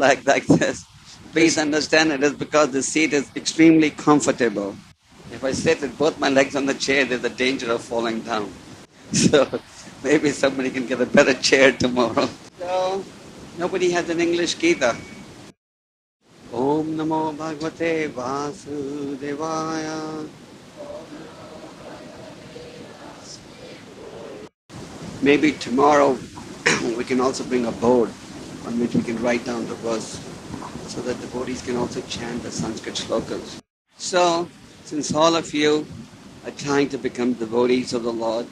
like this. Please understand it is because the seat is extremely comfortable. If I sit with both my legs on the chair, there's a danger of falling down. So maybe somebody can get a better chair tomorrow. So nobody has an English Gita. Om Namo Bhagavate Vasudevaya. Maybe tomorrow we can also bring a board on which we can write down the verse so that devotees can also chant the Sanskrit shlokas. So, since all of you are trying to become devotees of the Lord,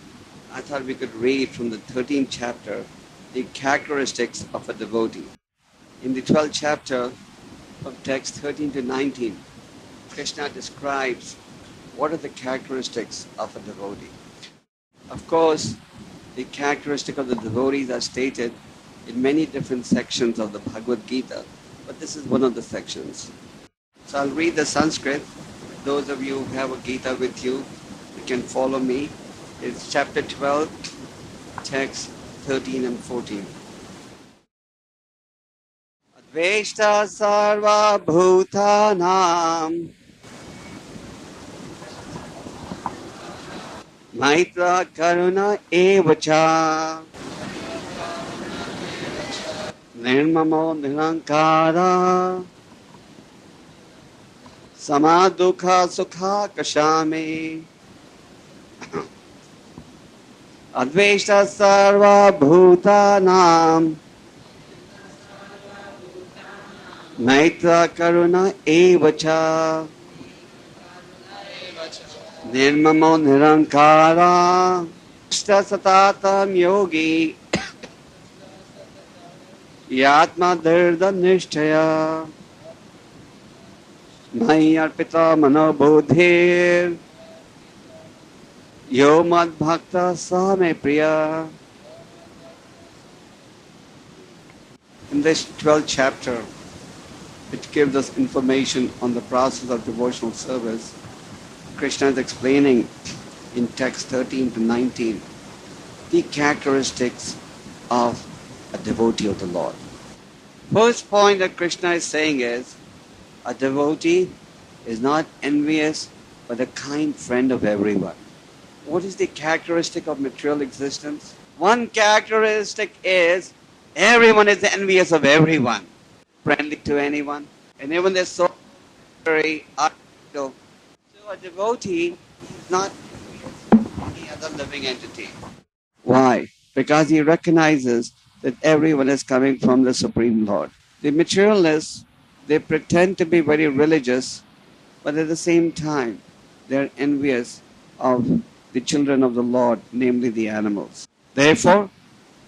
I thought we could read from the 13th chapter the characteristics of a devotee. In the 12th chapter of text 13 to 19, Krishna describes what are the characteristics of a devotee. Of course, the characteristic of the devotees are stated in many different sections of the Bhagavad Gita, but this is one of the sections. So I'll read the Sanskrit. Those of you who have a Gita with you, you can follow me. It's chapter 12, text 13 and 14. Adveshta sarva bhutanam maitra karuna evacha nirmamo nirankara samadukha sukha kashami adveshta sarva bhutanam maitra karuna evacha nirmamo nirankara satatam yogi yatma dirda nishtaya Mai arpita manobodhir yo mad bhakta same priya. In this 12th chapter, which gives us information on the process of devotional service, Krishna is explaining in text 13 to 19 the characteristics of a devotee of the Lord. First point that Krishna is saying is, a devotee is not envious, but a kind friend of everyone. What is the characteristic of material existence? One characteristic is everyone is envious of everyone, friendly to anyone, and even they're so very artificial. So a devotee is not any other living entity. Why? Because he recognizes that everyone is coming from the Supreme Lord. The materialists, they pretend to be very religious, but at the same time, they're envious of the children of the Lord, namely the animals. Therefore,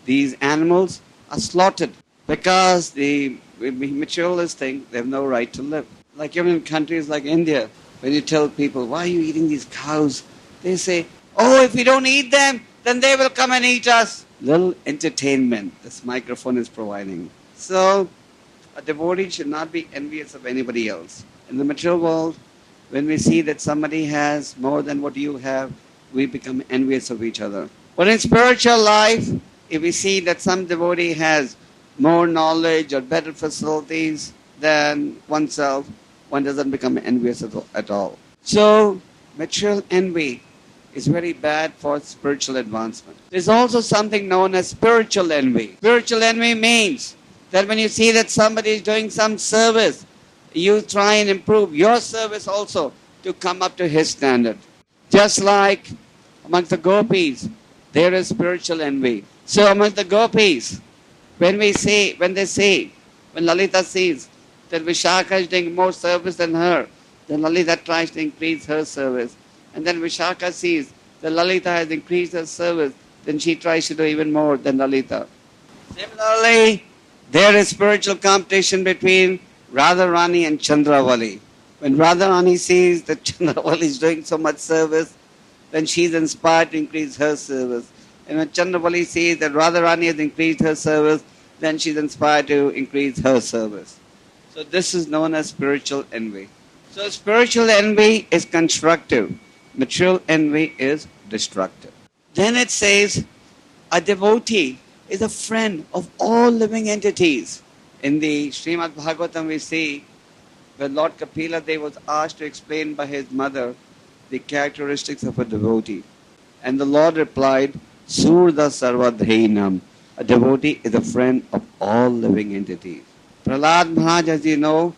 these animals are slaughtered because the materialists think they have no right to live. Like even in countries like India, when you tell people, why are you eating these cows? They say, oh, if we don't eat them, then they will come and eat us. Little entertainment this microphone is providing. So, a devotee should not be envious of anybody else. In the material world, when we see that somebody has more than what you have, we become envious of each other. But in spiritual life, if we see that some devotee has more knowledge or better facilities than oneself, one doesn't become envious at all. So, material envy is very bad for spiritual advancement. There's also something known as spiritual envy. Spiritual envy means that when you see that somebody is doing some service, you try and improve your service also to come up to his standard. Just like amongst the gopis, there is spiritual envy. So amongst the gopis, when Lalita sees that Vishakha is doing more service than her, then Lalita tries to increase her service. And then Vishakha sees that Lalita has increased her service, then she tries to do even more than Lalita. Similarly, there is spiritual competition between Radharani and Chandravali. When Radharani sees that Chandravali is doing so much service, then she is inspired to increase her service. And when Chandravali sees that Radharani has increased her service, then she is inspired to increase her service. So this is known as spiritual envy. So spiritual envy is constructive. Material envy is destructive. Then it says, a devotee is a friend of all living entities. In the Srimad Bhagavatam we see when Lord Kapila Dev was asked to explain by his mother the characteristics of a devotee. And the Lord replied, Surda Sarvadhainam. A devotee is a friend of all living entities. Prahlad Maharaj, as you know,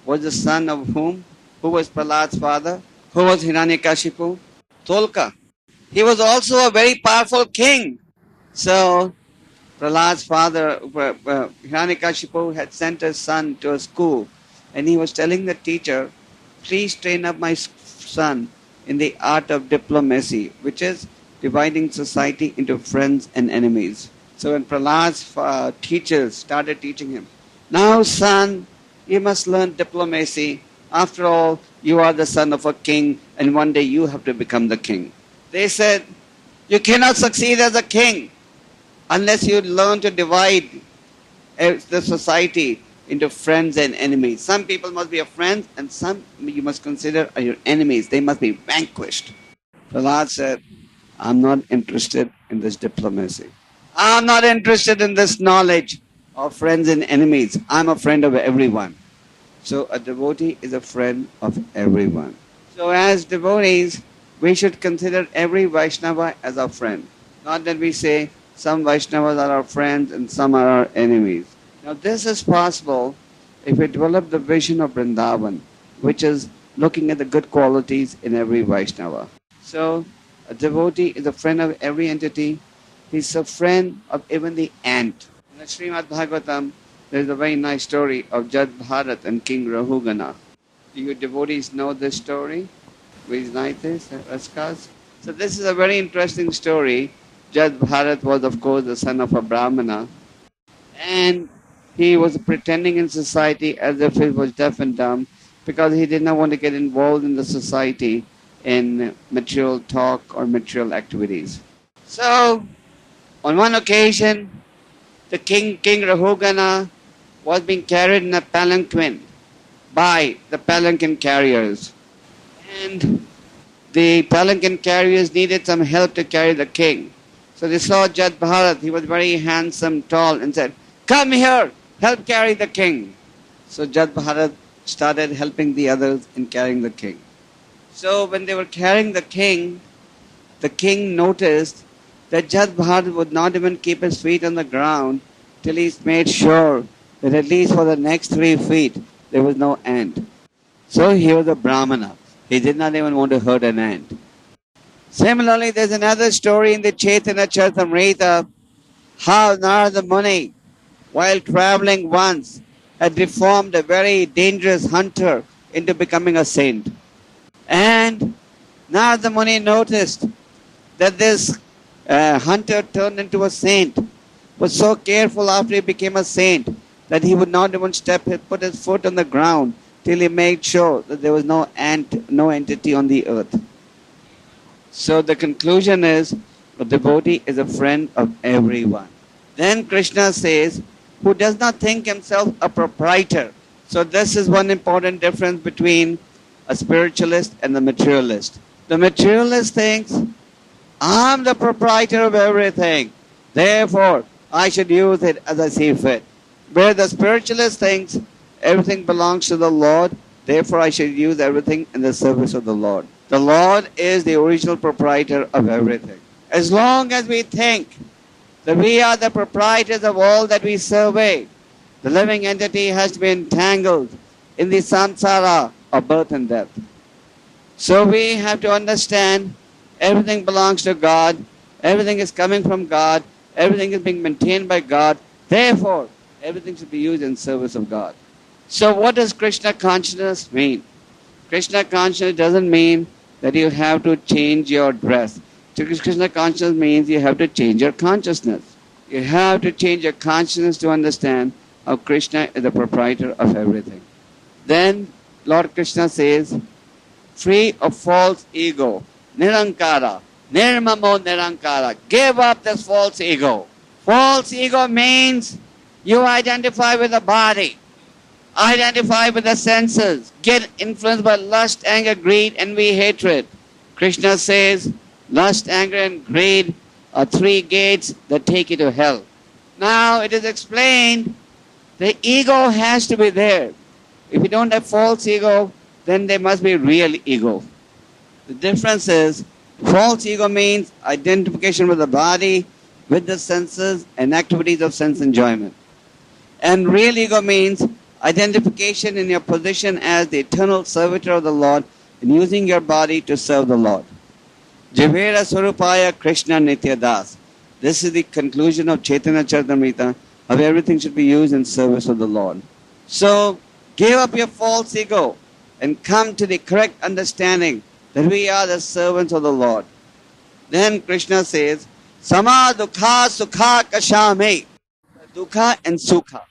was the son of whom? Who was Prahlad's father? Who was Hiranyakashipu? Tolka. He was also a very powerful king. So, Prahlad's father, Hiranyakashipu, had sent his son to a school, and he was telling the teacher, please train up my son in the art of diplomacy, which is dividing society into friends and enemies. So when Prahlad's teachers started teaching him, now son, you must learn diplomacy. After all, you are the son of a king, and one day you have to become the king. They said, you cannot succeed as a king unless you learn to divide the society into friends and enemies. Some people must be your friends, and some you must consider are your enemies. They must be vanquished. Prahlad said, I'm not interested in this diplomacy. I'm not interested in this knowledge of friends and enemies. I'm a friend of everyone. So a devotee is a friend of everyone. So as devotees, we should consider every Vaishnava as our friend. Not that we say some Vaishnavas are our friends and some are our enemies. Now this is possible if we develop the vision of Vrindavan, which is looking at the good qualities in every Vaishnava. So a devotee is a friend of every entity. He's a friend of even the ant. In the Srimad Bhagavatam, there is a very nice story of Jad Bharat and King Rahugana. Do you devotees know this story? Raskas? So this is a very interesting story. Jad Bharat was, of course, the son of a Brahmana. And he was pretending in society as if he was deaf and dumb because he did not want to get involved in the society in material talk or material activities. So, on one occasion, the King Rahugana was being carried in a palanquin by the palanquin carriers. And the palanquin carriers needed some help to carry the king. So they saw Jad Bharat. He was very handsome, tall, and said, come here, help carry the king. So Jad Bharat started helping the others in carrying the king. So when they were carrying the king noticed that Jad Bharat would not even keep his feet on the ground till he made sure that at least for the next 3 feet there was no ant. So he was a Brahmana. He did not even want to hurt an ant. Similarly, there's another story in the Chaitanya Charitamrita how Narada Muni, while traveling once, had reformed a very dangerous hunter into becoming a saint. And Narada Muni noticed that this hunter turned into a saint, was so careful after he became a saint that he would not even put his foot on the ground till he made sure that there was no entity on the earth. So the conclusion is, a devotee is a friend of everyone. Then Krishna says, who does not think himself a proprietor. So this is one important difference between a spiritualist and the materialist. The materialist thinks, I'm the proprietor of everything, therefore I should use it as I see fit. Where the spiritualist thinks, everything belongs to the Lord, therefore I should use everything in the service of the Lord. The Lord is the original proprietor of everything. As long as we think that we are the proprietors of all that we survey, the living entity has to be entangled in the samsara of birth and death. So we have to understand everything belongs to God, everything is coming from God, everything is being maintained by God, therefore everything should be used in service of God. So what does Krishna consciousness mean? Krishna consciousness doesn't mean that you have to change your dress. Krishna consciousness means you have to change your consciousness. You have to change your consciousness to understand how Krishna is the proprietor of everything. Then Lord Krishna says, free of false ego, nirankara, nirmamo nirankara. Give up this false ego. False ego means you identify with the body, identify with the senses, get influenced by lust, anger, greed, envy, hatred. Krishna says, lust, anger, and greed are 3 gates that take you to hell. Now it is explained The ego has to be there. If you don't have false ego, then there must be real ego. The difference is, false ego means identification with the body, with the senses, and activities of sense enjoyment. And real ego means identification in your position as the eternal servitor of the Lord and using your body to serve the Lord. Jivera Swarupaya Krishna Nityadas. This is the conclusion of Chaitanya Charitamrita, how everything should be used in service of the Lord. So, give up your false ego and come to the correct understanding that we are the servants of the Lord. Then Krishna says, Sama Dukha Sukha Kashame. Dukha and Sukha.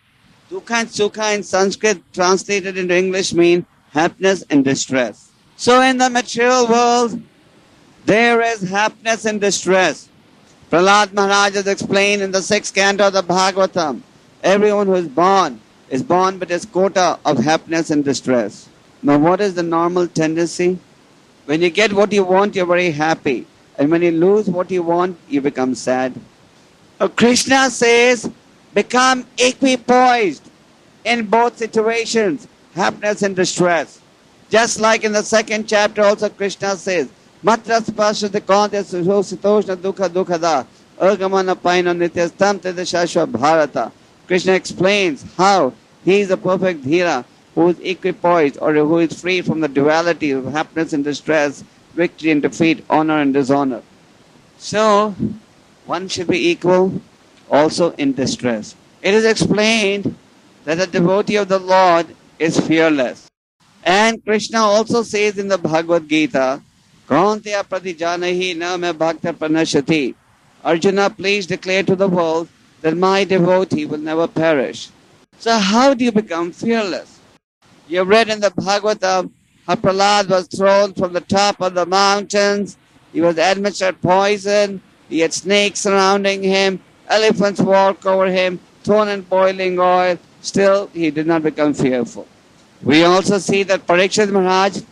Dukha and Sukha in Sanskrit translated into English mean happiness and distress. So in the material world, there is happiness and distress. Prahlad Maharaj has explained in the 6th canto of the Bhagavatam, everyone who is born with his quota of happiness and distress. Now what is the normal tendency? When you get what you want, you're very happy. And when you lose what you want, you become sad. Krishna says, become equipoised in both situations, happiness and distress. Just like in the 2nd chapter also Krishna says, Matra spashate kante sitoshna dukha dukhada agamana paino nityastam tedashashva bharata. Krishna explains how he is the perfect dhira who is equipoised or who is free from the duality of happiness and distress, victory and defeat, honor and dishonor. So, one should be equal also in distress. It is explained that the devotee of the Lord is fearless. And Krishna also says in the Bhagavad Gita, Kaunteya pratijanahi na me bhakta pranashati. Arjuna, please declare to the world that my devotee will never perish. So how do you become fearless? You read in the Bhagavatam how Prahlad was thrown from the top of the mountains. He was administered poison. He had snakes surrounding him. Elephants walked over him, thrown in boiling oil. Still, he did not become fearful. We also see that Parikshit Maharaj,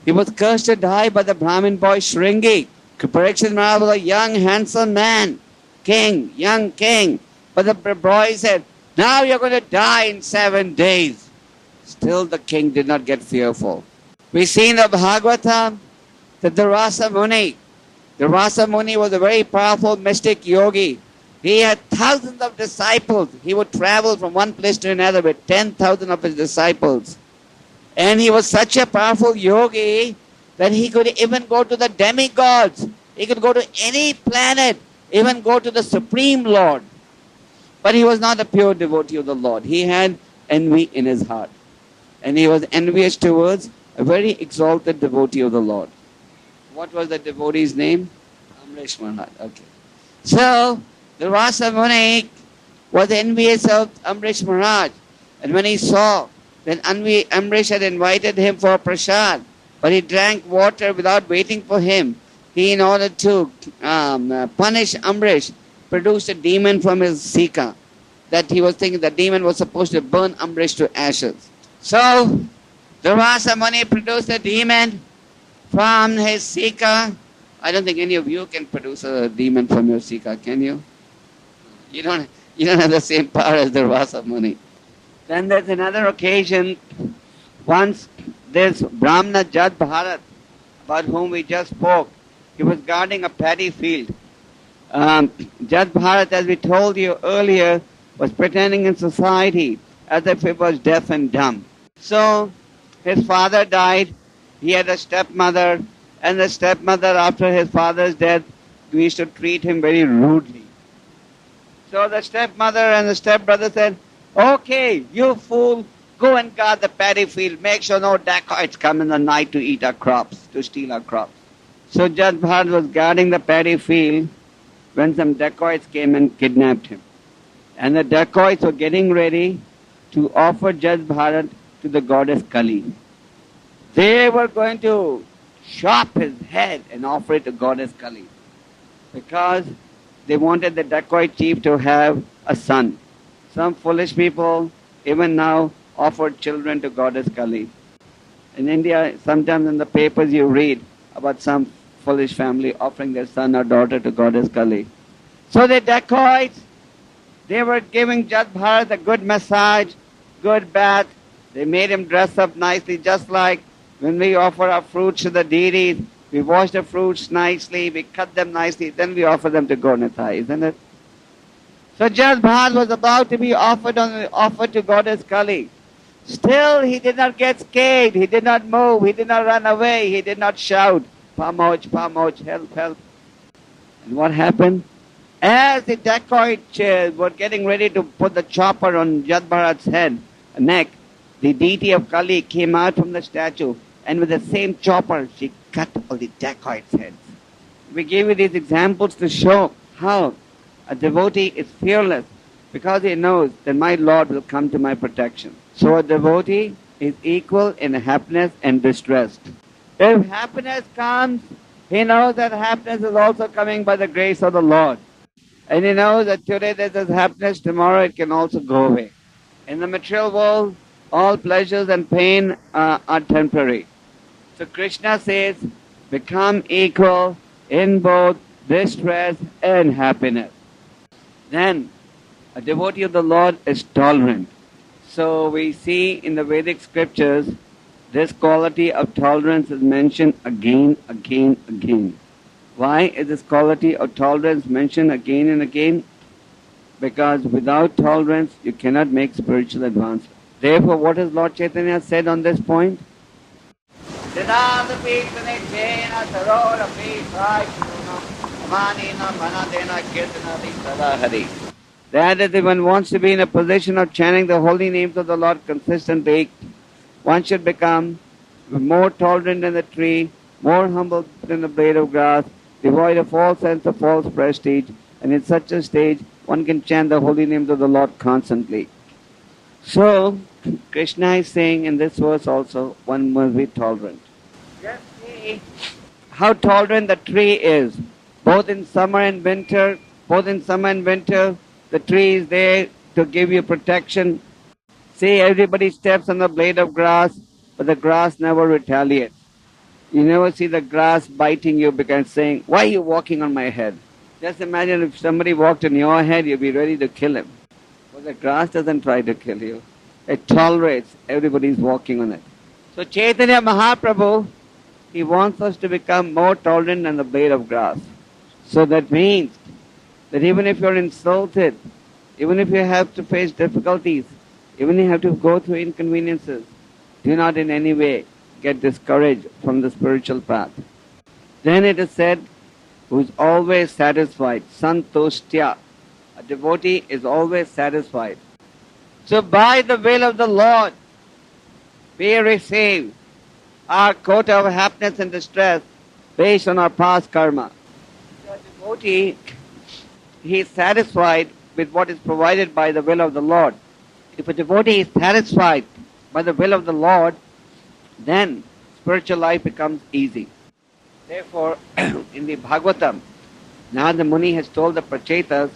he was cursed to die by the Brahmin boy Shringi. Parikshit Maharaj was a young, handsome man, young king. But the boy said, now you're going to die in 7 days. Still, the king did not get fearful. We see in the Bhagavatam that the Rasa Muni was a very powerful mystic yogi. He had thousands of disciples. He would travel from one place to another with 10,000 of his disciples. And he was such a powerful yogi that he could even go to the demigods. He could go to any planet, even go to the Supreme Lord. But he was not a pure devotee of the Lord. He had envy in his heart. And he was envious towards a very exalted devotee of the Lord. What was the devotee's name? Amrish Maharaj. Okay. So, the Rasa Muni was envious of Amrish Maharaj. And when he saw that Amrish had invited him for prasad, but he drank water without waiting for him, he, in order to punish Amrish, produced a demon from his Sika. That he was thinking the demon was supposed to burn Amrish to ashes. So, the Rasa Muni produced a demon from his Sika. I don't think any of you can produce a demon from your Sika, can you? You don't have the same power as the Rasa Muni. Then there's another occasion. Once there's Brahmana Jad Bharat, about whom we just spoke. He was guarding a paddy field. Jad Bharat, as we told you earlier, was pretending in society as if he was deaf and dumb. So his father died. He had a stepmother, and the stepmother, after his father's death, used to treat him very rudely. So the stepmother and the stepbrother said, okay, you fool, go and guard the paddy field. Make sure no dacoits come in the night to eat our crops, to steal our crops. So Jad Bharat was guarding the paddy field when some dacoits came and kidnapped him. And the dacoits were getting ready to offer Jad Bharat to the goddess Kali. They were going to chop his head and offer it to goddess Kali, because they wanted the dacoit chief to have a son. Some foolish people even now offer children to goddess Kali. In India, sometimes in the papers you read about some foolish family offering their son or daughter to goddess Kali. So the dacoits, they were giving Jad Bharat a good massage, good bath. They made him dress up nicely, just like when we offer our fruits to the deities. We wash the fruits nicely, we cut them nicely, then we offer them to Gaunithai, isn't it? So Jas Bharat was about to be offered to Goddess Kali. Still, he did not get scared. He did not move. He did not run away. He did not shout, Pamoch, help, help. And what happened? As the dacoits were getting ready to put the chopper on Jas Bharat's neck, the deity of Kali came out from the statue, and with the same chopper, she cut all the dacoits' heads. We gave you these examples to show how a devotee is fearless because he knows that my Lord will come to my protection. So a devotee is equal in happiness and distress. If happiness comes, he knows that happiness is also coming by the grace of the Lord. And he knows that today there is happiness, tomorrow it can also go away. In the material world, all pleasures and pain are temporary. So Krishna says, become equal in both distress and happiness. Then, a devotee of the Lord is tolerant. So we see in the Vedic scriptures, this quality of tolerance is mentioned again. Why is this quality of tolerance mentioned again and again? Because without tolerance, you cannot make spiritual advancement. Therefore, what has Lord Chaitanya said on this point? That if one wants to be in a position of chanting the holy names of the Lord consistently, one should become more tolerant than the tree, more humble than the blade of grass, devoid of all sense of false prestige, and in such a stage one can chant the holy names of the Lord constantly. So, Krishna is saying in this verse also, one must be tolerant. Just see how tolerant the tree is. Both in summer and winter, the tree is there to give you protection. See, everybody steps on the blade of grass, but the grass never retaliates. You never see the grass biting you because saying, why are you walking on my head? Just imagine if somebody walked on your head, you'd be ready to kill him. But the grass doesn't try to kill you. It tolerates everybody's walking on it. So Chaitanya Mahaprabhu, he wants us to become more tolerant than the blade of grass. So that means that even if you're insulted, even if you have to face difficulties, even if you have to go through inconveniences, do not in any way get discouraged from the spiritual path. Then it is said, who is always satisfied, santoshtya. A devotee is always satisfied. So by the will of the Lord, we receive our quota of happiness and distress based on our past karma. So a devotee, he is satisfied with what is provided by the will of the Lord. If a devotee is satisfied by the will of the Lord, then spiritual life becomes easy. Therefore, in the Bhagavatam, Narada Muni has told the Prachetas,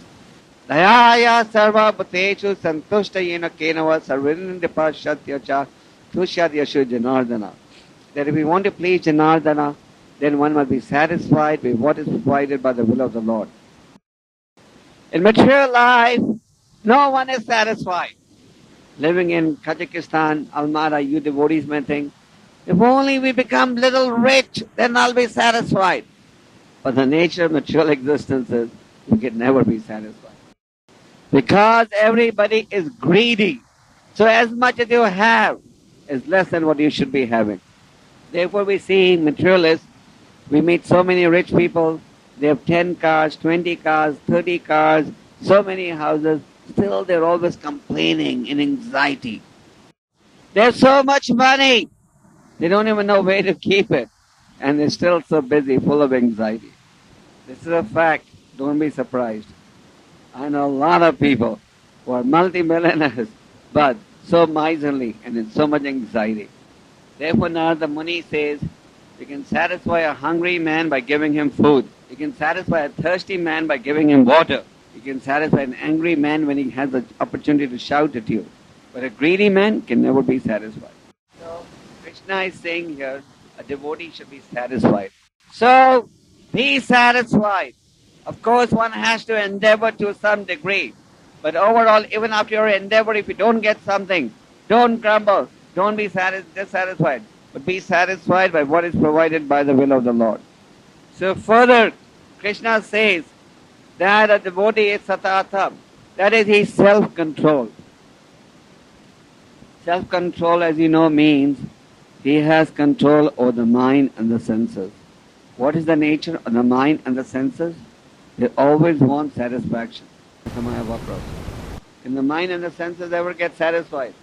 Dayaya sarva bhuteshu santushta yena kenava sarvindipa shatyacha tushadyashu janardana. That if we want to please Janardana, then one must be satisfied with what is provided by the will of the Lord. In material life, no one is satisfied. Living in Kazakhstan, Almara, you devotees may think, if only we become little rich, then I'll be satisfied. But the nature of material existence is, we can never be satisfied. Because everybody is greedy. So as much as you have is less than what you should be having. Therefore we see materialists, we meet so many rich people, they have 10 cars, 20 cars, 30 cars, so many houses, still they're always complaining in anxiety. They have so much money, they don't even know where to keep it. And they're still so busy, full of anxiety. This is a fact, don't be surprised. I know a lot of people who are multi-millionaires, but so miserly and in so much anxiety. Therefore Narada Muni says, you can satisfy a hungry man by giving him food. You can satisfy a thirsty man by giving him water. You can satisfy an angry man when he has the opportunity to shout at you. But a greedy man can never be satisfied. So Krishna is saying here, a devotee should be satisfied. So, be satisfied. Of course, one has to endeavor to some degree. But overall, even after your endeavor, if you don't get something, Don't grumble. Don't be dissatisfied. But be satisfied by what is provided by the will of the Lord. So further, Krishna says that a devotee is satatam. That is, he is self-controlled. Self-control, as you know, means he has control over the mind and the senses. What is the nature of the mind and the senses? They always want satisfaction. Can the mind and the senses ever get satisfied?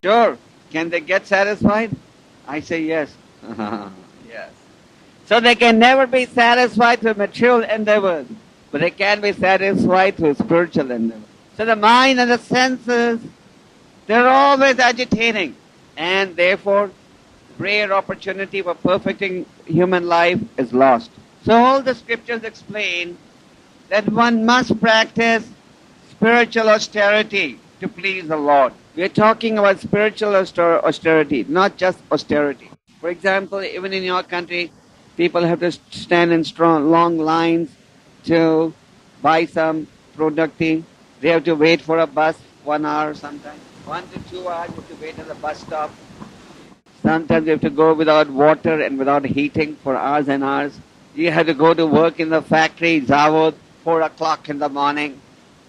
Sure. Can they get satisfied? I say yes. Yes. So they can never be satisfied through material endeavors, but they can be satisfied through spiritual endeavors. So the mind and the senses, they're always agitating, and therefore rare opportunity for perfecting human life is lost. So all the scriptures explain that one must practice spiritual austerity to please the Lord. We are talking about spiritual austerity, not just austerity. For example, even in your country, people have to stand in long lines to buy some product. They have to wait for a bus 1 hour sometimes. 1 to 2 hours you have to wait at the bus stop. Sometimes you have to go without water and without heating for hours and hours. You have to go to work in the factory, Zavod, 4 o'clock in the morning.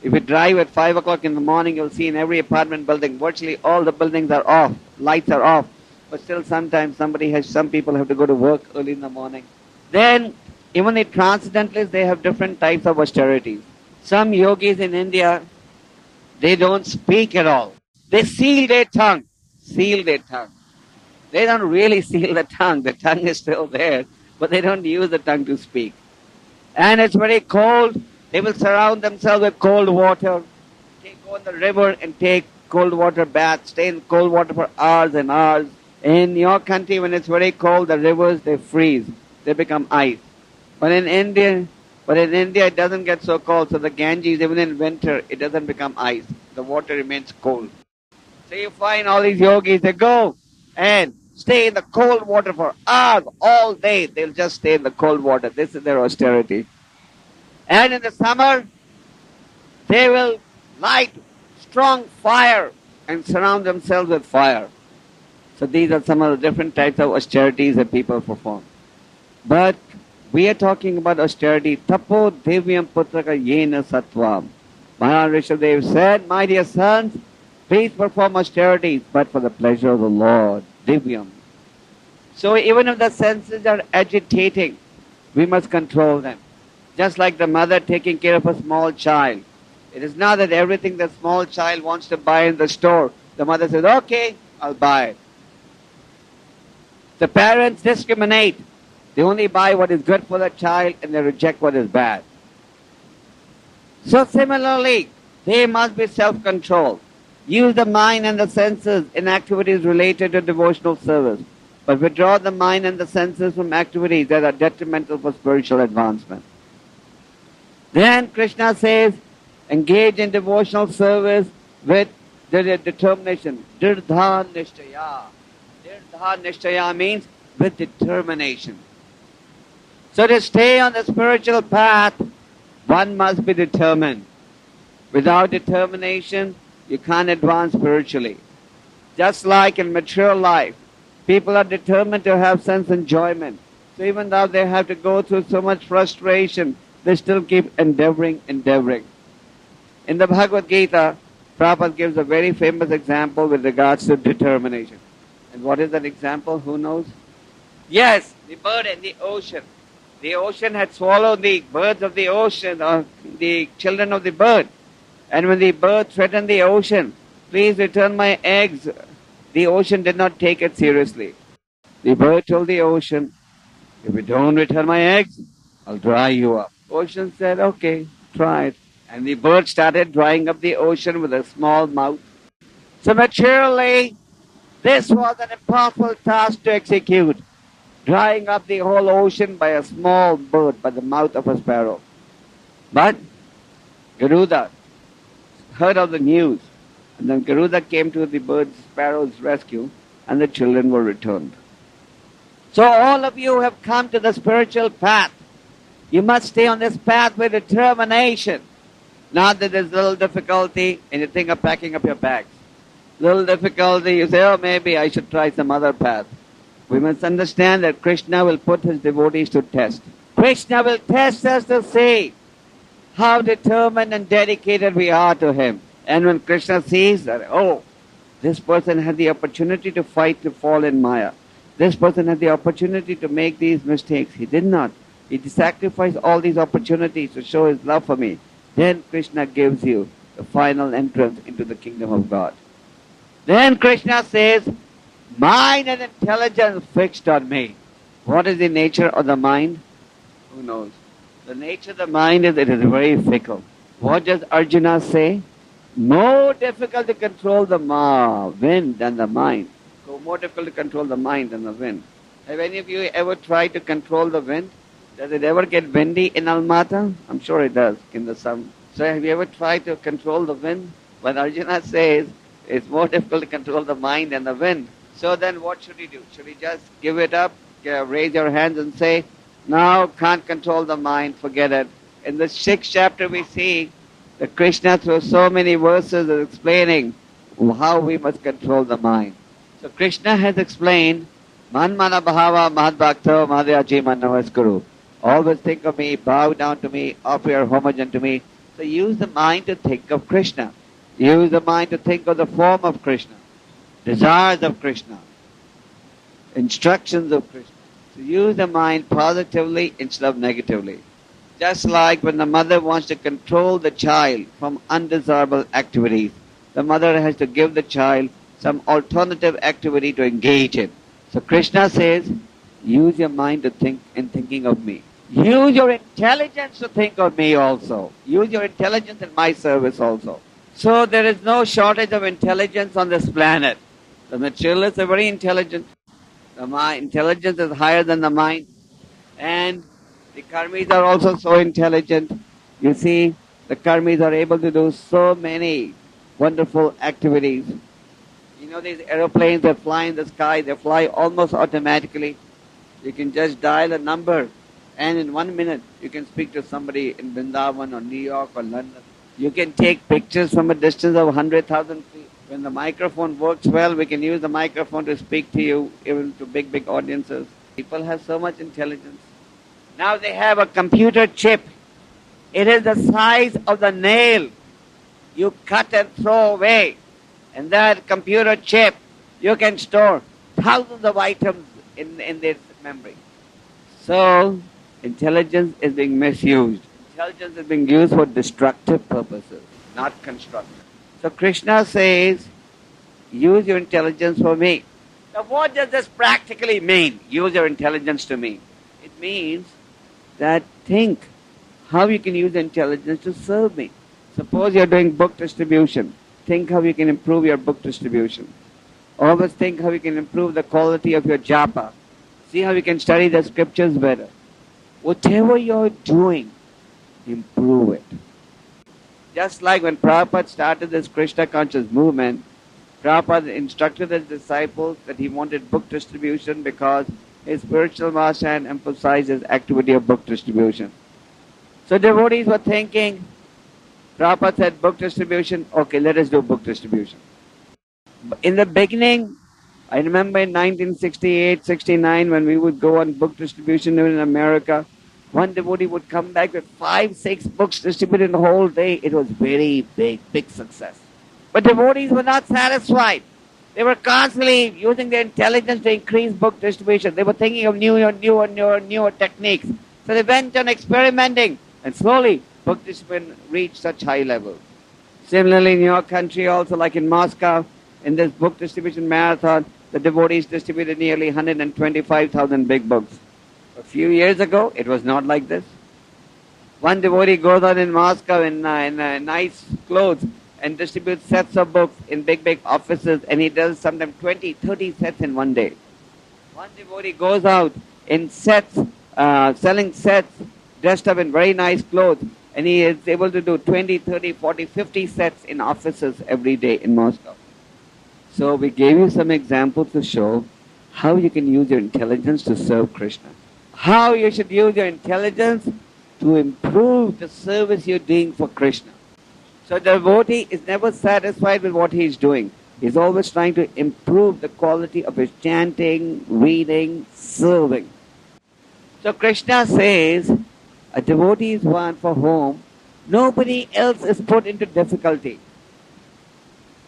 If you drive at 5 o'clock in the morning, you'll see in every apartment building, virtually all the buildings are off, lights are off. But still sometimes some people have to go to work early in the morning. Then, even the transcendentalists, they have different types of austerities. Some yogis in India, they don't speak at all. They seal their tongue. Seal their tongue. They don't really seal the tongue. The tongue is still there, but they don't use the tongue to speak. And it's very cold. They will surround themselves with cold water. They go in the river and take cold water baths, stay in cold water for hours and hours. In your country, when it's very cold, the rivers, they freeze. They become ice. But in India, it doesn't get so cold. So the Ganges, even in winter, it doesn't become ice. The water remains cold. So you find all these yogis, they go and stay in the cold water for hours, all day. They'll just stay in the cold water. This is their austerity. And in the summer, they will light strong fire and surround themselves with fire. So these are some of the different types of austerities that people perform. But we are talking about austerity. Tapo devyam putraka yena sattvam. Maharaj Rishabdev said, my dear sons, please perform austerities, but for the pleasure of the Lord. Divyam. So even if the senses are agitating, we must control them. Just like the mother taking care of a small child. It is not that everything the small child wants to buy in the store, the mother says, okay, I'll buy it. The parents discriminate. They only buy what is good for the child and they reject what is bad. So similarly, they must be self-controlled. Use the mind and the senses in activities related to devotional service, but withdraw the mind and the senses from activities that are detrimental for spiritual advancement. Then Krishna says, engage in devotional service with the determination. Dirdha nishtaya. Dirdha nishtaya means with determination. So to stay on the spiritual path, one must be determined. Without determination, you can't advance spiritually. Just like in material life, people are determined to have sense enjoyment. So even though they have to go through so much frustration, they still keep endeavoring. In the Bhagavad Gita, Prabhupada gives a very famous example with regards to determination. And what is that example? Who knows? Yes, the bird in the ocean. The ocean had swallowed the birds of the ocean, or the children of the bird. And when the bird threatened the ocean, please return my eggs, the ocean did not take it seriously. The bird told the ocean, if you don't return my eggs, I'll dry you up. Ocean said, okay, try it. And the bird started drying up the ocean with a small mouth. So materially, this was an impossible task to execute. Drying up the whole ocean by a small bird, by the mouth of a sparrow. But Garuda heard of the news, and then Garuda came to the sparrow's rescue, and the children were returned. So all of you have come to the spiritual path. You must stay on this path with determination. Not that there's little difficulty and you think of packing up your bags. Little difficulty, you say, oh, maybe I should try some other path. We must understand that Krishna will put his devotees to test. Krishna will test us to see how determined and dedicated we are to him. And when Krishna sees that, oh, this person had the opportunity to fight to fall in Maya. This person had the opportunity to make these mistakes. He did not. He sacrificed all these opportunities to show his love for me. Then Krishna gives you the final entrance into the kingdom of God. Then Krishna says, mind and intelligence fixed on me. What is the nature of the mind? Who knows? The nature of the mind is it is very fickle. What does Arjuna say? More difficult to control the wind than the mind. So more difficult to control the mind than the wind. Have any of you ever tried to control the wind? Does it ever get windy in Almata? I'm sure it does in the summer. So have you ever tried to control the wind? But Arjuna says it's more difficult to control the mind than the wind. So then what should he do? Should he just give it up, raise your hands and say, now can't control the mind, forget it. In the 6th chapter we see that Krishna through so many verses is explaining how we must control the mind. So Krishna has explained, Man mana bhava mahad bhakta madhyaji manavaskuru. Always think of me, bow down to me, offer your homage unto me. So use the mind to think of Krishna. Use the mind to think of the form of Krishna, desires of Krishna, instructions of Krishna. So use the mind positively instead of negatively. Just like when the mother wants to control the child from undesirable activities, the mother has to give the child some alternative activity to engage in. So Krishna says, use your mind to think in thinking of me. Use your intelligence to think of me also. Use your intelligence in my service also. So there is no shortage of intelligence on this planet. The materialists are very intelligent. The intelligence is higher than the mind. And the karmis are also so intelligent. You see, the karmis are able to do so many wonderful activities. You know these aeroplanes that fly in the sky, they fly almost automatically. You can just dial a number and in 1 minute you can speak to somebody in Vrindavan or New York or London. You can take pictures from a distance of 100,000 feet. When the microphone works well, we can use the microphone to speak to you, even to big, big audiences. People have so much intelligence. Now they have a computer chip. It is the size of the nail. You cut and throw away. And that computer chip, you can store thousands of items in this memory. So, intelligence is being misused. Intelligence is being used for destructive purposes, not constructive. So Krishna says, use your intelligence for me. Now what does this practically mean, use your intelligence to me? It means that think how you can use intelligence to serve me. Suppose you're doing book distribution. Think how you can improve your book distribution. Always think how you can improve the quality of your japa. See how you can study the scriptures better. Whatever you're doing, improve it. Just like when Prabhupada started this Krishna conscious movement, Prabhupada instructed his disciples that he wanted book distribution because his spiritual master had emphasized his activity of book distribution. So devotees were thinking, Prabhupada said book distribution, okay, let us do book distribution. In the beginning, I remember in 1968, 69, when we would go on book distribution in America, one devotee would come back with 5, 6 books distributed in the whole day. It was very big success. But devotees were not satisfied. They were constantly using their intelligence to increase book distribution. They were thinking of newer techniques. So they went on experimenting, and slowly book distribution reached such high levels. Similarly, in your country also, like in Moscow, in this book distribution marathon, the devotees distributed nearly 125,000 big books. A few years ago, it was not like this. One devotee goes out in Moscow in nice clothes and distributes sets of books in big offices, and he does sometimes 20, 30 sets in one day. One devotee goes out in sets, selling sets, dressed up in very nice clothes, and he is able to do 20, 30, 40, 50 sets in offices every day in Moscow. So we gave you some examples to show how you can use your intelligence to serve Krishna. How you should use your intelligence to improve the service you're doing for Krishna. So the devotee is never satisfied with what he is doing. He's always trying to improve the quality of his chanting, reading, serving. So Krishna says, a devotee is one for whom nobody else is put into difficulty.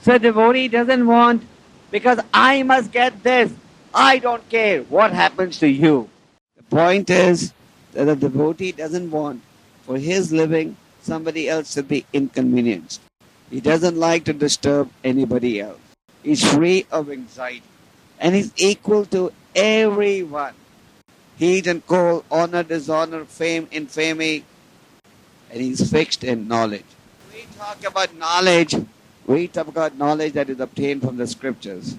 So devotee doesn't want, because I must get this, I don't care what happens to you. The point is that the devotee doesn't want for his living somebody else to be inconvenienced. He doesn't like to disturb anybody else. He's free of anxiety. And he's equal to everyone. Heat and cold, honor, dishonor, fame, infamy. And he's fixed in knowledge. We talk about knowledge. We talk about knowledge that is obtained from the scriptures.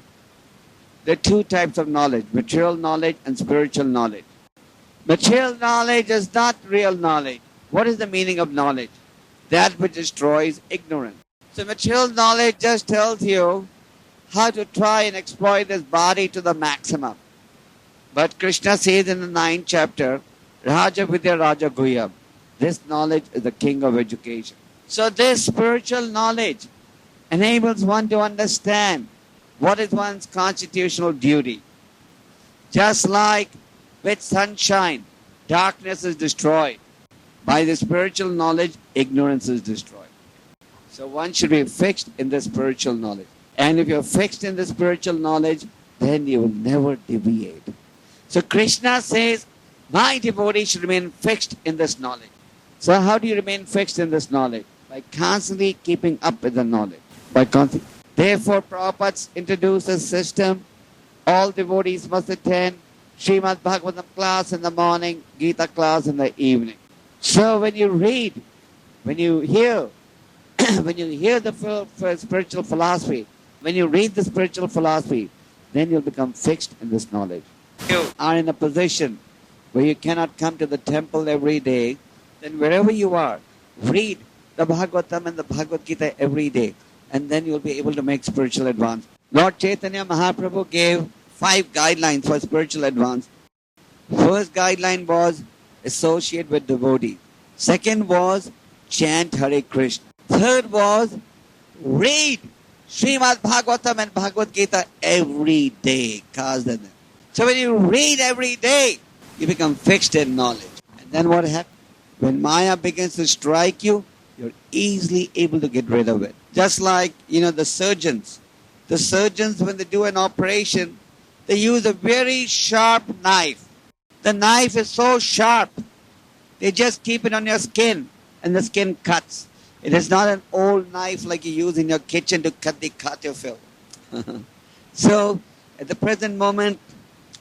There are two types of knowledge, material knowledge and spiritual knowledge. Material knowledge is not real knowledge. What is the meaning of knowledge? That which destroys ignorance. So material knowledge just tells you how to try and exploit this body to the maximum. But Krishna says in the 9th chapter, Raja Vidya Raja Guhyam. This knowledge is the king of education. So this spiritual knowledge enables one to understand what is one's constitutional duty. Just like with sunshine, darkness is destroyed. By the spiritual knowledge, ignorance is destroyed. So one should be fixed in the spiritual knowledge. And if you're fixed in the spiritual knowledge, then you will never deviate. So Krishna says, my devotee should remain fixed in this knowledge. So how do you remain fixed in this knowledge? By constantly keeping up with the knowledge. Therefore, Prabhupada introduced a system. All devotees must attend Srimad Bhagavatam class in the morning, Gita class in the evening. So when you read, when you hear the spiritual philosophy, when you read the spiritual philosophy, then you'll become fixed in this knowledge. You are in a position where you cannot come to the temple every day, then wherever you are, read the Bhagavatam and the Bhagavad Gita every day, and then you'll be able to make spiritual advance. Lord Chaitanya Mahaprabhu gave 5 guidelines for spiritual advance. First guideline was associate with devotees. Second was chant Hare Krishna. Third was read Srimad Bhagavatam and Bhagavad Gita every day. So when you read every day, you become fixed in knowledge. And then what happens? When Maya begins to strike you, you're easily able to get rid of it. Just like, the surgeons. The surgeons, when they do an operation, they use a very sharp knife. The knife is so sharp, they just keep it on your skin, and the skin cuts. It is not an old knife like you use in your kitchen to cut the katya. So, at the present moment,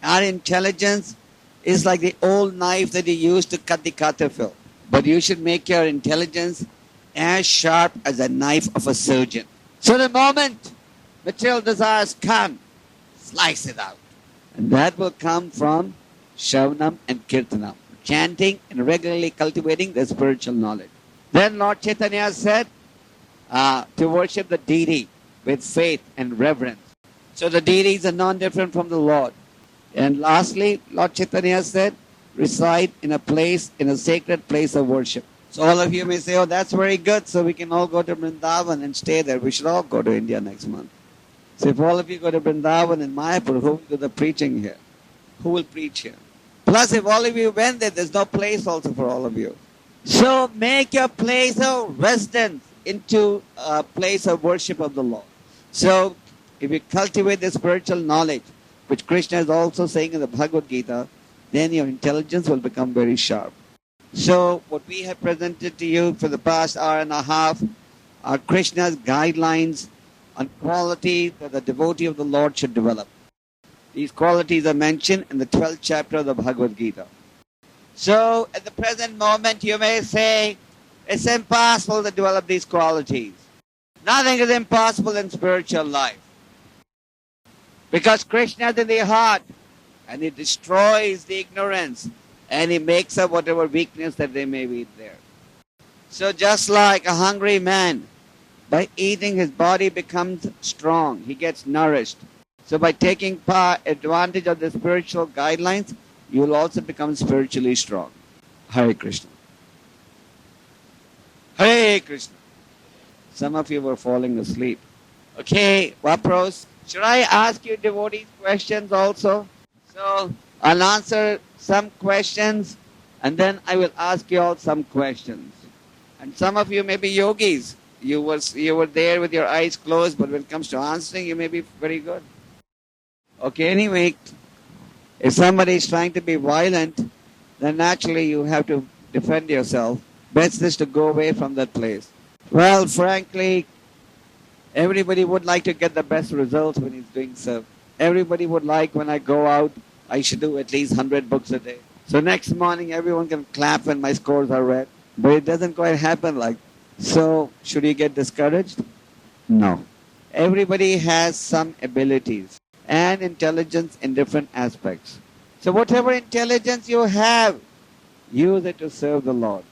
our intelligence is like the old knife that you use to cut the katya. But you should make your intelligence as sharp as a knife of a surgeon. So the moment material desires come, slice it out. And that will come from Shravanam and Kirtanam, chanting and regularly cultivating the spiritual knowledge. Then Lord Chaitanya said to worship the deity with faith and reverence. So the deities are non-different from the Lord. And lastly, Lord Chaitanya said, reside in a sacred place of worship. So all of you may say, oh, that's very good, so we can all go to Vrindavan and stay there. We should all go to India next month. So if all of you go to Vrindavan and Mayapur, who will do the preaching here? Who will preach here? Plus, if all of you went there, there's no place also for all of you. So make your place of residence into a place of worship of the Lord. So if you cultivate the spiritual knowledge, which Krishna is also saying in the Bhagavad Gita, then your intelligence will become very sharp. So what we have presented to you for the past hour and a half are Krishna's guidelines on qualities that the devotee of the Lord should develop. These qualities are mentioned in the 12th chapter of the Bhagavad Gita. So at the present moment you may say, it's impossible to develop these qualities. Nothing is impossible in spiritual life. Because Krishna is in the heart and he destroys the ignorance and he makes up whatever weakness that they may be there. So just like a hungry man, by eating his body becomes strong. He gets nourished. So by taking advantage of the spiritual guidelines, you will also become spiritually strong. Hare Krishna. Hare Krishna. Some of you were falling asleep. Okay, Vapros. Should I ask you devotees questions also? So I'll answer some questions and then I will ask you all some questions. And some of you may be yogis. You were there with your eyes closed, but when it comes to answering, you may be very good. Okay, anyway, if somebody is trying to be violent, then naturally you have to defend yourself. Best is to go away from that place. Well, frankly, everybody would like to get the best results when he's doing so. Everybody would like when I go out, I should do at least 100 books a day. So next morning, everyone can clap when my scores are read. But it doesn't quite happen like that. So, should you get discouraged? No. Everybody has some abilities and intelligence in different aspects. So, whatever intelligence you have, use it to serve the Lord.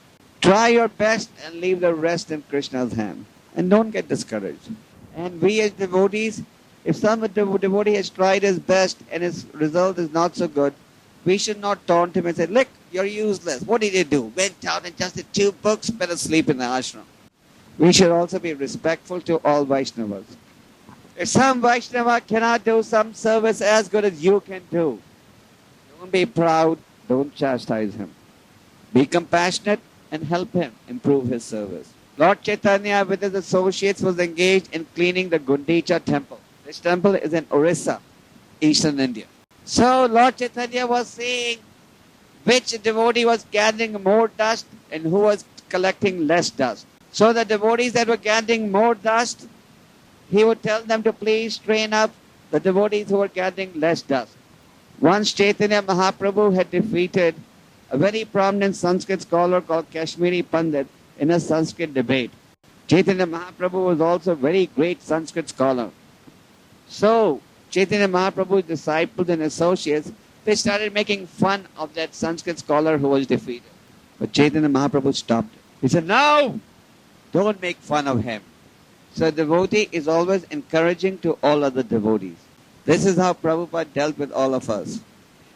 Try your best and leave the rest in Krishna's hand. And don't get discouraged. And we as devotees, if some devotee has tried his best and his result is not so good, we should not taunt him and say, look, you're useless. What did you do? Went out and just did 2 books, better sleep in the ashram. We should also be respectful to all Vaishnavas. If some Vaishnava cannot do some service as good as you can do, don't be proud, don't chastise him. Be compassionate and help him improve his service. Lord Chaitanya with his associates was engaged in cleaning the Gundicha temple. This temple is in Orissa, eastern India. So Lord Chaitanya was seeing which devotee was gathering more dust and who was collecting less dust. So the devotees that were gathering more dust, he would tell them to please train up the devotees who were gathering less dust. Once Chaitanya Mahaprabhu had defeated a very prominent Sanskrit scholar called Kashmiri Pandit in a Sanskrit debate. Chaitanya Mahaprabhu was also a very great Sanskrit scholar. So Chaitanya Mahaprabhu's disciples and associates, they started making fun of that Sanskrit scholar who was defeated. But Chaitanya Mahaprabhu stopped it. He said, no, don't make fun of him. So a devotee is always encouraging to all other devotees. This is how Prabhupada dealt with all of us.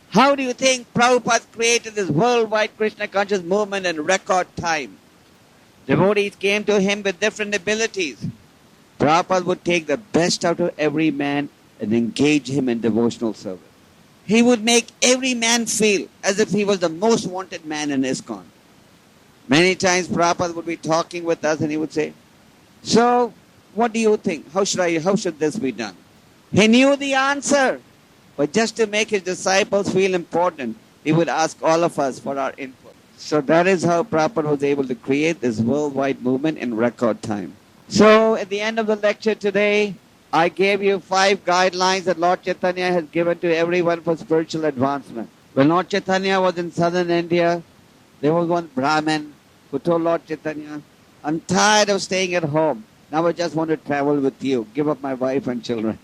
How do you think Prabhupada created this worldwide Krishna conscious movement in record time? Devotees came to him with different abilities. Prabhupada would take the best out of every man and engage him in devotional service. He would make every man feel as if he was the most wanted man in ISKCON. Many times Prabhupada would be talking with us and he would say, so, what do you think? How should this be done? He knew the answer. But just to make his disciples feel important, he would ask all of us for our input. So that is how Prabhupada was able to create this worldwide movement in record time. So at the end of the lecture today, I gave you 5 guidelines that Lord Chaitanya has given to everyone for spiritual advancement. When Lord Chaitanya was in southern India, there was one Brahmin who told Lord Chaitanya, I'm tired of staying at home. Now I just want to travel with you. Give up my wife and children.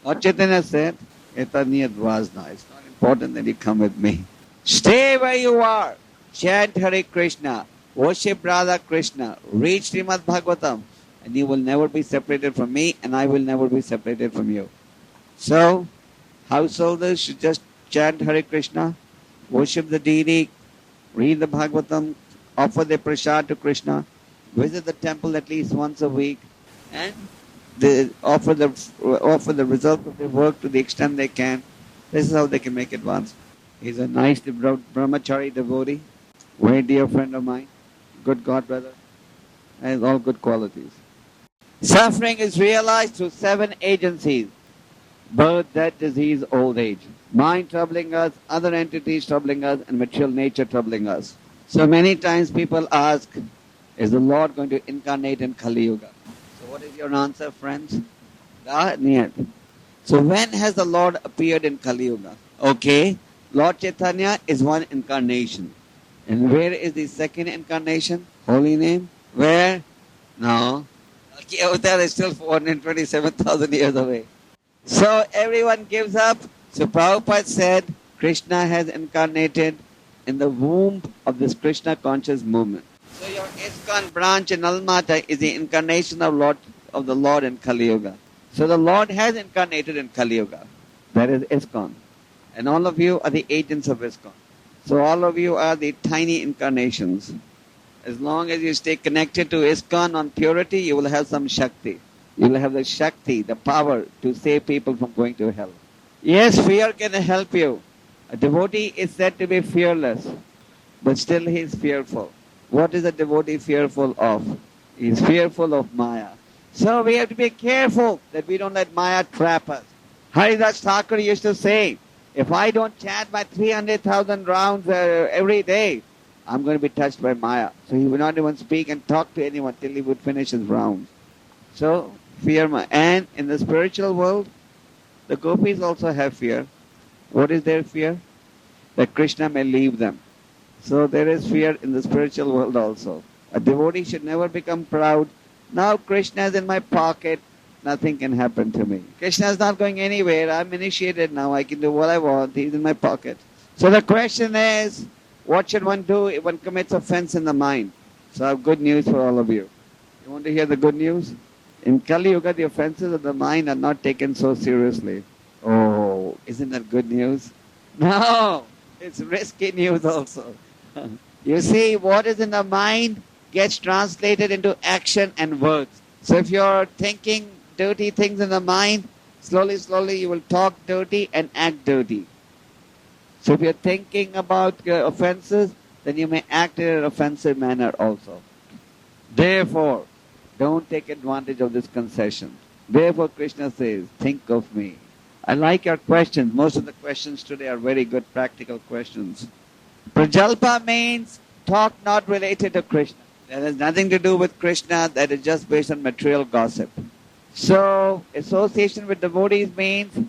Lord Chaitanya said, Chaitanya Dvasna, it's not important that you come with me. Stay where you are. Chant Hare Krishna. Worship Radha Krishna. Read Srimad Bhagavatam. And you will never be separated from me and I will never be separated from you. So, householders should just chant Hare Krishna, worship the deity, read the Bhagavatam, offer their prasad to Krishna, visit the temple at least once a week, and they offer the result of their work to the extent they can. This is how they can make advance. He's a nice brahmachari devotee, very dear friend of mine, good God brother, has all good qualities. Suffering is realized through 7 agencies: birth, death, disease, old age, mind troubling us, other entities troubling us, and material nature troubling us. So many times people ask, is the Lord going to incarnate in Kali Yuga? So what is your answer, friends? Not yet. So when has the Lord appeared in Kali Yuga? Okay, Lord Chaitanya is one incarnation. And where is the second incarnation? Holy name? Where? No. Okay, Avatar is still 427,000 years away. So everyone gives up. So Prabhupada said, Krishna has incarnated in the womb of this Krishna conscious movement. So your ISKCON branch in Almata is the incarnation of the Lord in Kali Yuga. So the Lord has incarnated in Kali Yuga. That is ISKCON. And all of you are the agents of ISKCON. So all of you are the tiny incarnations. As long as you stay connected to ISKCON on purity, you will have some Shakti. You'll have the Shakti, the power to save people from going to hell. Yes, fear can help you. A devotee is said to be fearless, but still he is fearful. What is a devotee fearful of? He is fearful of Maya. So we have to be careful that we don't let Maya trap us. Haridas Thakur used to say, if I don't chant my 300,000 rounds every day, I'm going to be touched by Maya. So he would not even speak and talk to anyone till he would finish his rounds. So, fear Maya. And in the spiritual world, the gopis also have fear. What is their fear? That Krishna may leave them. So there is fear in the spiritual world also. A devotee should never become proud. Now Krishna is in my pocket. Nothing can happen to me. Krishna is not going anywhere. I'm initiated now. I can do what I want. He's in my pocket. So the question is, what should one do if one commits offense in the mind? So I have good news for all of you. You want to hear the good news? In Kali Yuga, the offenses of the mind are not taken so seriously. Oh, isn't that good news? No, it's risky news also. You see, what is in the mind gets translated into action and words. So if you're thinking dirty things in the mind, slowly, slowly you will talk dirty and act dirty. So if you're thinking about offenses, then you may act in an offensive manner also. Therefore, don't take advantage of this concession. Therefore, Krishna says, think of me. I like your questions. Most of the questions today are very good practical questions. Prajalpa means talk not related to Krishna. That has nothing to do with Krishna. That is just based on material gossip. So, association with devotees means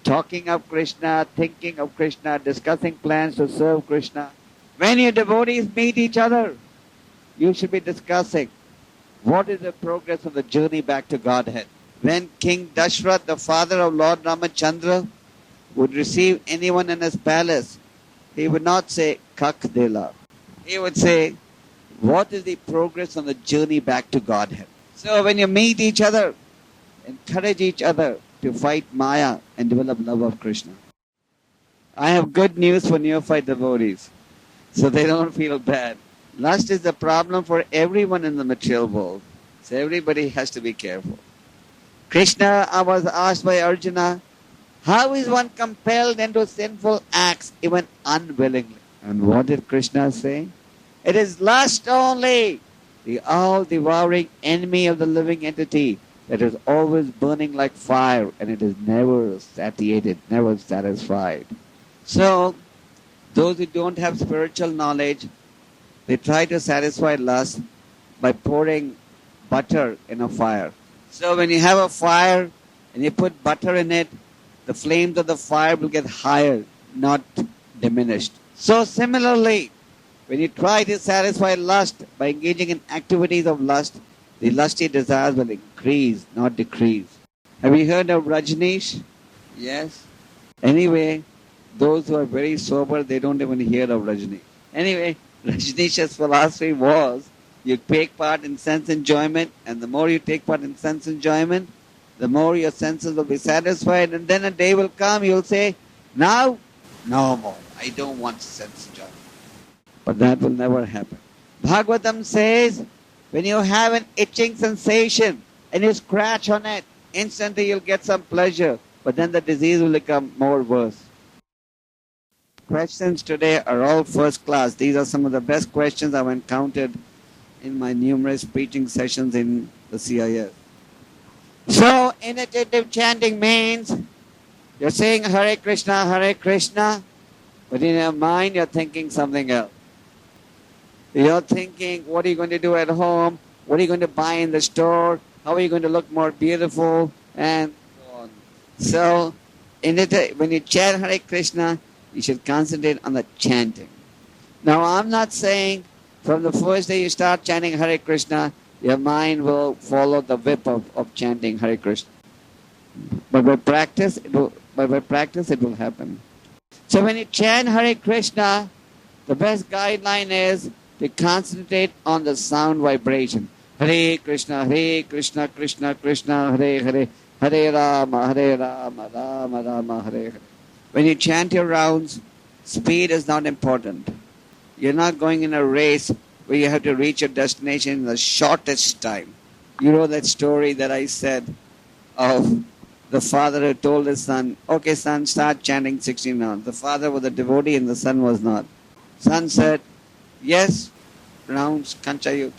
talking of Krishna, thinking of Krishna, discussing plans to serve Krishna. When your devotees meet each other, you should be discussing what is the progress of the journey back to Godhead. When King Dashrath, the father of Lord Ramachandra, would receive anyone in his palace, he would not say, Kak Dela. He would say, what is the progress on the journey back to Godhead? So when you meet each other, encourage each other to fight Maya and develop love of Krishna. I have good news for neophyte devotees, so they don't feel bad. Lust is the problem for everyone in the material world, so everybody has to be careful. Krishna was asked by Arjuna, how is one compelled into sinful acts even unwillingly? And what did Krishna say? It is lust only, the all-devouring enemy of the living entity that is always burning like fire and it is never satiated, never satisfied. So, those who don't have spiritual knowledge, they try to satisfy lust by pouring butter in a fire. So when you have a fire and you put butter in it, the flames of the fire will get higher, not diminished. So similarly, when you try to satisfy lust by engaging in activities of lust, the lusty desires will increase, not decrease. Have you heard of Rajneesh? Yes. Anyway, those who are very sober, they don't even hear of Rajneesh. Anyway, Rajneesh's philosophy was, you take part in sense enjoyment, and the more you take part in sense enjoyment, the more your senses will be satisfied, and then a day will come, you'll say, now, no more. I don't want sense enjoyment. But that will never happen. Bhagavatam says, when you have an itching sensation and you scratch on it, instantly you'll get some pleasure, but then the disease will become more worse. Questions today are all first class. These are some of the best questions I've encountered in my numerous preaching sessions in the CIS. So, initiative chanting means you're saying Hare Krishna, but in your mind you're thinking something else. You're thinking, what are you going to do at home? What are you going to buy in the store? How are you going to look more beautiful? And so on. So, when you chant Hare Krishna, you should concentrate on the chanting. Now, I'm not saying from the first day you start chanting Hare Krishna, your mind will follow the whip of chanting Hare Krishna. But by practice, it will happen. So when you chant Hare Krishna, the best guideline is to concentrate on the sound vibration. Hare Krishna, Krishna Krishna, Hare Hare, Hare Rama, Rama Rama, Hare Hare. When you chant your rounds, speed is not important. You're not going in a race where you have to reach your destination in the shortest time. You know that story that I said of the father who told his son, okay, son, start chanting 16 rounds. The father was a devotee and the son was not. Son said, yes, rounds, Kanchayut.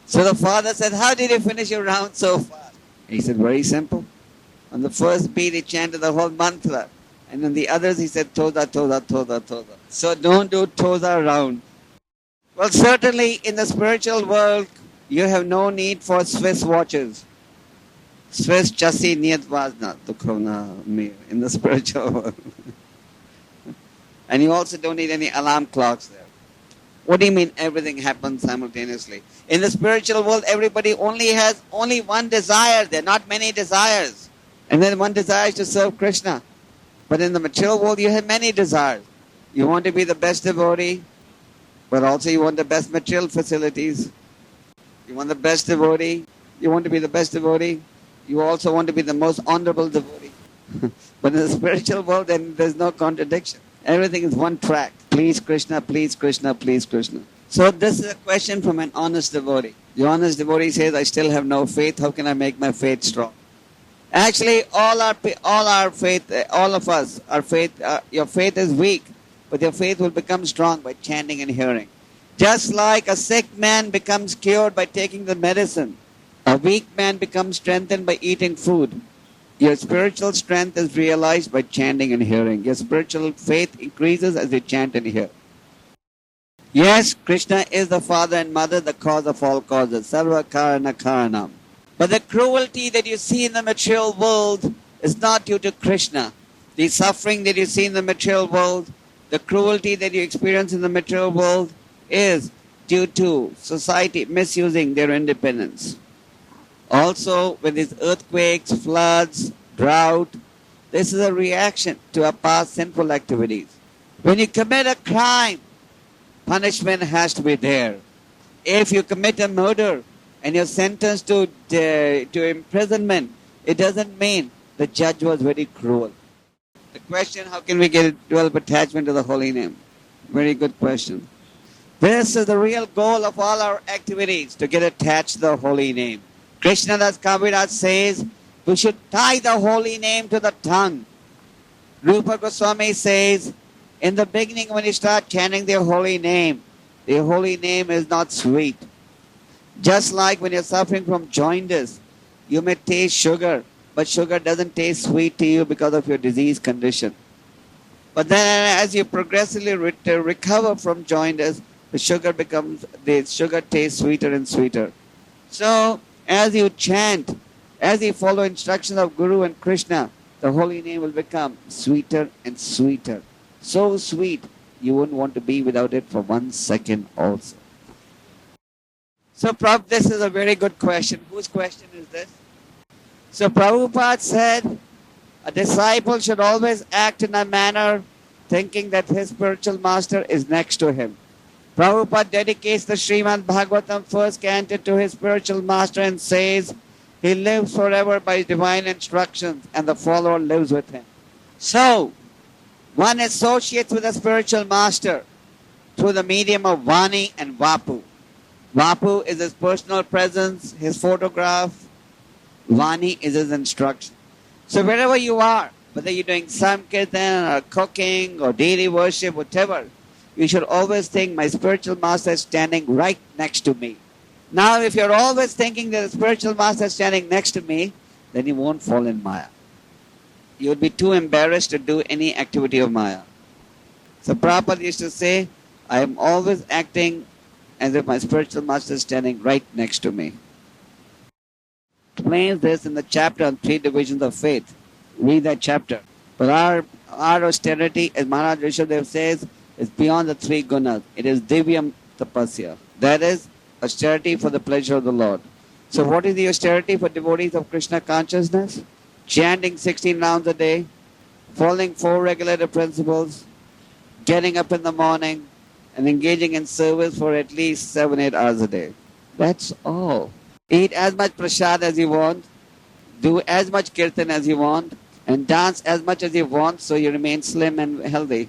So the father said, how did you finish your round so fast? He said, very simple. On the first beat, he chanted the whole mantra. And on the others, he said, Toda, Toda, Toda, Toda. So don't do Toda round. Well, certainly in the spiritual world, you have no need for Swiss watches. Swiss chassis niyat vazna dukhona mir in the spiritual world. And you also don't need any alarm clocks there. What do you mean everything happens simultaneously? In the spiritual world, everybody only has only one desire. There are not many desires. And then one desire is to serve Krishna. But in the material world, you have many desires. You want to be the best devotee, but also you want the best material facilities. You want the best devotee. You want to be the best devotee. You also want to be the most honorable devotee. But in the spiritual world, then there's no contradiction. Everything is one track. Please Krishna, please Krishna, please Krishna. So this is a question from an honest devotee. The honest devotee says, I still have no faith. How can I make my faith strong? Actually, all our faith, all of us, our faith, your faith is weak, but your faith will become strong by chanting and hearing. Just like a sick man becomes cured by taking the medicine, a weak man becomes strengthened by eating food. Your spiritual strength is realized by chanting and hearing. Your spiritual faith increases as you chant and hear. Yes, Krishna is the father and mother, the cause of all causes. Sarva karana karanam. But the cruelty that you see in the material world is not due to Krishna. The suffering that you see in the material world, the cruelty that you experience in the material world is due to society misusing their independence. Also, with these earthquakes, floods, drought, this is a reaction to our past sinful activities. When you commit a crime, punishment has to be there. If you commit a murder and you're sentenced to imprisonment, it doesn't mean the judge was very cruel. The question, how can we develop attachment to the holy name? Very good question. This is the real goal of all our activities, to get attached to the holy name. Krishnadas Kaviraj says, we should tie the holy name to the tongue. Rupa Goswami says, in the beginning when you start chanting the holy name is not sweet. Just like when you're suffering from jaundice, you may taste sugar, but sugar doesn't taste sweet to you because of your disease condition. But then as you progressively recover from jaundice, the sugar tastes sweeter and sweeter. So, as you chant, as you follow instructions of Guru and Krishna, the holy name will become sweeter and sweeter. So sweet, you wouldn't want to be without it for 1 second also. So, Prabhupada, this is a very good question. Whose question is this? So, Prabhupada said, a disciple should always act in a manner thinking that his spiritual master is next to him. Prabhupada dedicates the Srimad Bhagavatam first canto to his spiritual master and says, he lives forever by divine instructions and the follower lives with him. So, one associates with the spiritual master through the medium of Vani and Vapu. Vapu is his personal presence, his photograph. Vani is his instruction. So wherever you are, whether you're doing Sankirtan or cooking or daily worship, whatever, you should always think my spiritual master is standing right next to me. Now, if you're always thinking that the spiritual master is standing next to me, then you won't fall in Maya. You would be too embarrassed to do any activity of Maya. So Prabhupada used to say, I am always acting as if my spiritual master is standing right next to me. Explains this in the chapter on 3 divisions of faith. Read that chapter. But our austerity, as Maharaj Rishabdev says, is beyond the 3 gunas. It is divyam tapasya. That is austerity for the pleasure of the Lord. So what is the austerity for devotees of Krishna consciousness? Chanting 16 rounds a day, following 4 regulative principles, getting up in the morning, and engaging in service for at least 7-8 hours a day. That's all. Eat as much prasad as you want, do as much kirtan as you want, and dance as much as you want so you remain slim and healthy.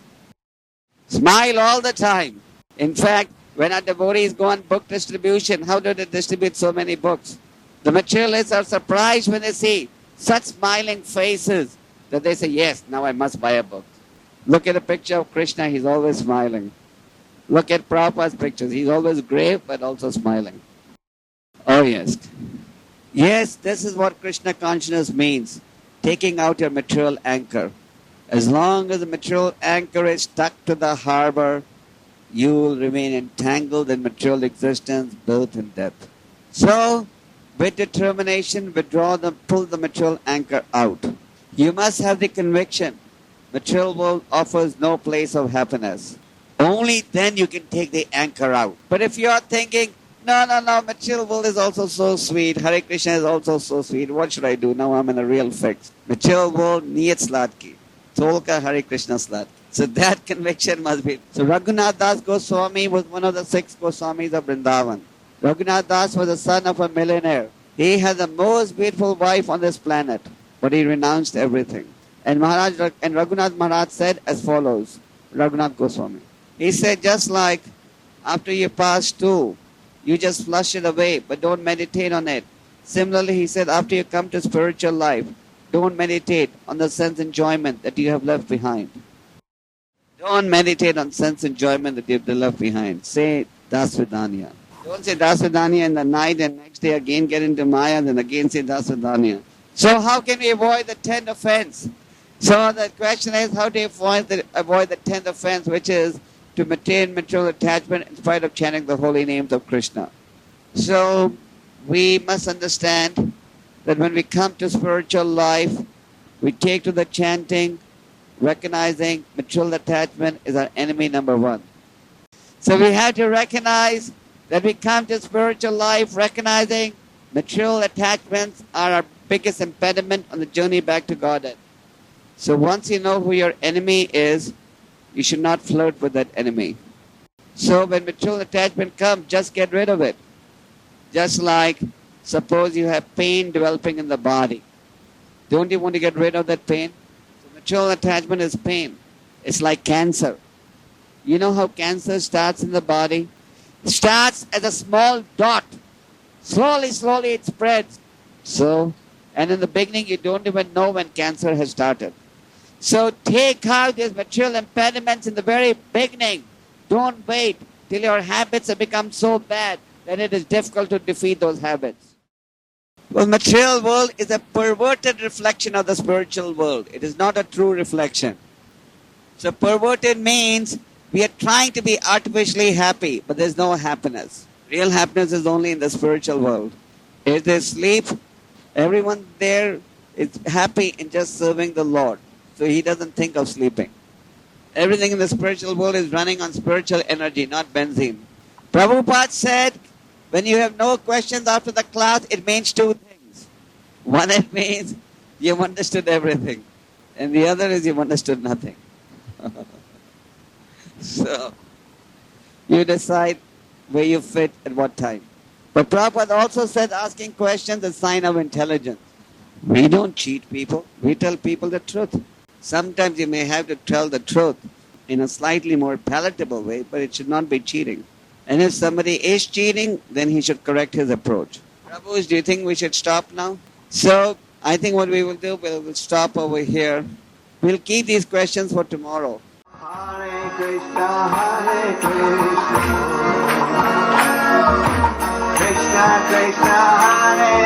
Smile all the time. In fact, when our devotees go on book distribution, how do they distribute so many books? The materialists are surprised when they see such smiling faces that they say, yes, now I must buy a book. Look at a picture of Krishna, he's always smiling. Look at Prabhupada's pictures, he's always grave but also smiling. Oh yes. Yes, this is what Krishna consciousness means. Taking out your material anchor. As long as the material anchor is stuck to the harbor, you will remain entangled in material existence, birth and death. So, with determination, pull the material anchor out. You must have the conviction, material world offers no place of happiness. Only then you can take the anchor out. But if you are thinking, no, material world is also so sweet, Hare Krishna is also so sweet, what should I do? Now I'm in a real fix. Material world, niyat sladki. Tolka Hare Krishna sladki. So that conviction must be. So Raghunath Das Goswami was one of the 6 Goswamis of Vrindavan. Raghunath Das was the son of a millionaire. He had the most beautiful wife on this planet, but he renounced everything. And Raghunath Maharaj said as follows, Raghunath Goswami. He said, just like after you pass stool, you just flush it away, but don't meditate on it. Similarly, he said, after you come to spiritual life, don't meditate on the sense enjoyment that you have left behind. Don't meditate on sense enjoyment that you have left behind. Say Dasvidanya. Don't say Dasvidanya in the night and next day again get into Maya, then again say Dasvidanya. So how can we avoid the 10th offense? So the question is, how do you avoid the 10th offense, which is to maintain material attachment in spite of chanting the holy names of Krishna? So we must understand that when we come to spiritual life, we take to the chanting, recognizing material attachment is our enemy number 1. So we have to recognize that we come to spiritual life recognizing material attachments are our biggest impediment on the journey back to Godhead. So once you know who your enemy is, you should not flirt with that enemy. So when material attachment comes, just get rid of it. Just like, suppose you have pain developing in the body. Don't you want to get rid of that pain? So material attachment is pain. It's like cancer. You know how cancer starts in the body? It starts as a small dot. Slowly it spreads. And in the beginning you don't even know when cancer has started. So take out these material impediments in the very beginning. Don't wait till your habits have become so bad that it is difficult to defeat those habits. Well, material world is a perverted reflection of the spiritual world. It is not a true reflection. So perverted means we are trying to be artificially happy, but there's no happiness. Real happiness is only in the spiritual world. If they sleep, everyone there is happy in just serving the Lord. So he doesn't think of sleeping. Everything in the spiritual world is running on spiritual energy, not benzene. Prabhupada said, when you have no questions after the class, it means 2 things. One, it means you've understood everything. And the other is you've understood nothing. So, you decide where you fit at what time. But Prabhupada also said asking questions is a sign of intelligence. We don't cheat people. We tell people the truth. Sometimes you may have to tell the truth in a slightly more palatable way, but it should not be cheating. And if somebody is cheating, then he should correct his approach. Prabhus, do you think we should stop now? So, I think what we will do, we'll stop over here. We'll keep these questions for tomorrow. Hare Krishna, Krishna Krishna, Hare